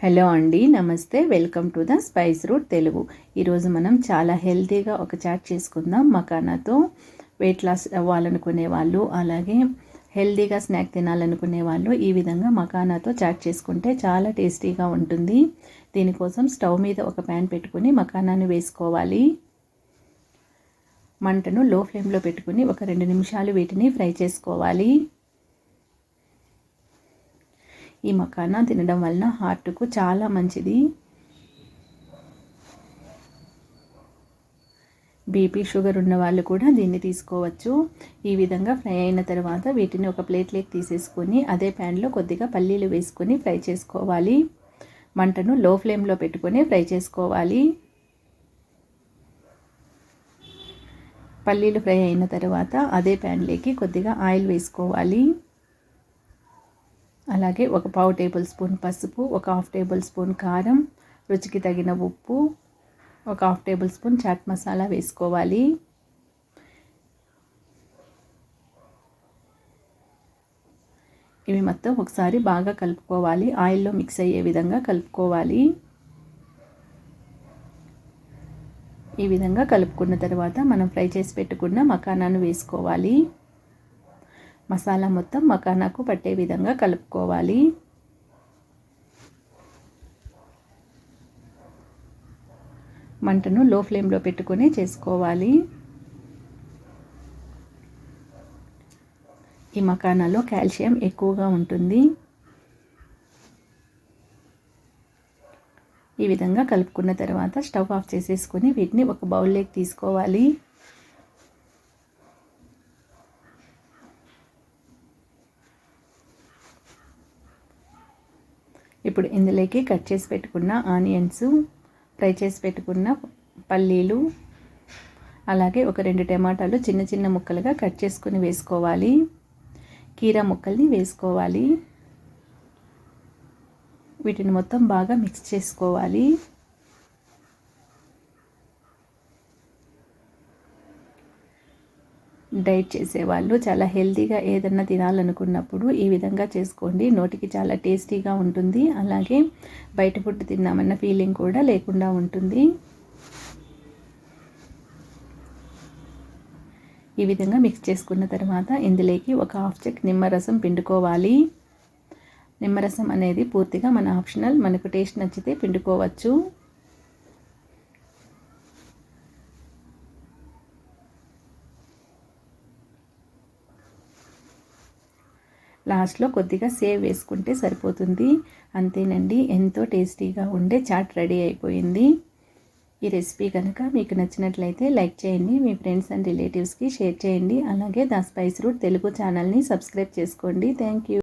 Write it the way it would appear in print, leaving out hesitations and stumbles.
Hello అండి, నమస్తే. Welcome to the spice route Telugu. ఈరోజు మనం చాలా హెల్తీగా ఒక చాట్ చేసుకుందాం. మకానాతో వెయిట్ లాస్ అవ్వాలనుకునే వాళ్ళు, అలాగే హెల్తీగా స్నాక్ తినాలనుకునే వాళ్ళు ఈ విధంగా మకానాతో చాట్ చేసుకుంటే చాలా టేస్టీగా ఉంటుంది. దీనికోసం స్టవ్ మీద ఒక ప్యాన్ పెట్టుకుని మకానాన్ని వేసుకోవాలి. మంటను లో ఫ్లేమ్లో పెట్టుకుని ఒక 2 నిమిషాలు వీటిని ఫ్రై చేసుకోవాలి. ఈ మకానా తినడం వలన హార్ట్కు చాలా మంచిది. బీపీ, షుగర్ ఉన్న వాళ్ళు కూడా దీన్ని తీసుకోవచ్చు. ఈ విధంగా ఫ్రై అయిన తర్వాత వీటిని ఒక ప్లేట్లోకి తీసేసుకొని అదే ప్యాన్లో కొద్దిగా పల్లీలు వేసుకొని ఫ్రై చేసుకోవాలి. మంటను లో ఫ్లేమ్లో పెట్టుకొని ఫ్రై చేసుకోవాలి. పల్లీలు ఫ్రై అయిన తర్వాత అదే ప్యాన్లోకి కొద్దిగా ఆయిల్ వేసుకోవాలి. అలాగే ఒక 1/2 టేబుల్ స్పూన్ పసుపు, ఒక 1/2 టేబుల్ స్పూన్ కారం, రుచికి తగిన ఉప్పు, ఒక 1/2 టేబుల్ స్పూన్ చాట్ మసాలా వేసుకోవాలి. ఇవి మొత్తం ఒకసారి బాగా కలుపుకోవాలి. ఆయిల్లో మిక్స్ అయ్యే విధంగా కలుపుకోవాలి. ఈ విధంగా కలుపుకున్న తర్వాత మనం ఫ్రై చేసి పెట్టుకున్న మకానాను వేసుకోవాలి. మసాలా మొత్తం మకానాకు పట్టే విధంగా కలుపుకోవాలి. మంటను లో ఫ్లేమ్లో పెట్టుకొని చేసుకోవాలి. ఈ మకానాలో కాల్షియం ఎక్కువగా ఉంటుంది. ఈ విధంగా కలుపుకున్న తర్వాత స్టవ్ ఆఫ్ చేసేసుకొని వీటిని ఒక బౌల్లోకి తీసుకోవాలి. ఇప్పుడు ఇందులోకి కట్ చేసి పెట్టుకున్న ఆనియన్స్, ఫ్రై చేసి పెట్టుకున్న పల్లీలు, అలాగే ఒక 2 టమాటాలు చిన్న చిన్న ముక్కలుగా కట్ చేసుకుని వేసుకోవాలి. కీరా ముక్కల్ని వేసుకోవాలి. వీటిని మొత్తం బాగా మిక్స్ చేసుకోవాలి. డైట్ చేసేవాళ్ళు చాలా హెల్తీగా ఏదన్నా తినాలనుకున్నప్పుడు ఈ విధంగా చేసుకోండి. నోటికి చాలా టేస్టీగా ఉంటుంది. అలాగే బయట ఫుడ్ తిన్నామన్న ఫీలింగ్ కూడా లేకుండా ఉంటుంది. ఈ విధంగా మిక్స్ చేసుకున్న తర్వాత ఇందులోకి ఒక 1/2 చెక్ నిమ్మరసం పిండుకోవాలి. నిమ్మరసం అనేది పూర్తిగా మన ఆప్షనల్. మనకు టేస్ట్ నచ్చితే పిండుకోవచ్చు. లాస్ట్లో కొద్దిగా సేవ్ వేసుకుంటే సరిపోతుంది. అంతేనండి, ఎంతో టేస్టీగా ఉండే చాట్ రెడీ అయిపోయింది. ఈ రెసిపీ కనుక మీకు నచ్చినట్లయితే లైక్ చేయండి, మీ ఫ్రెండ్స్ అండ్ రిలేటివ్స్కి షేర్ చేయండి. అలాగే ద స్పైస్ రూట్ తెలుగు ఛానల్ని సబ్స్క్రైబ్ చేసుకోండి. Thank you.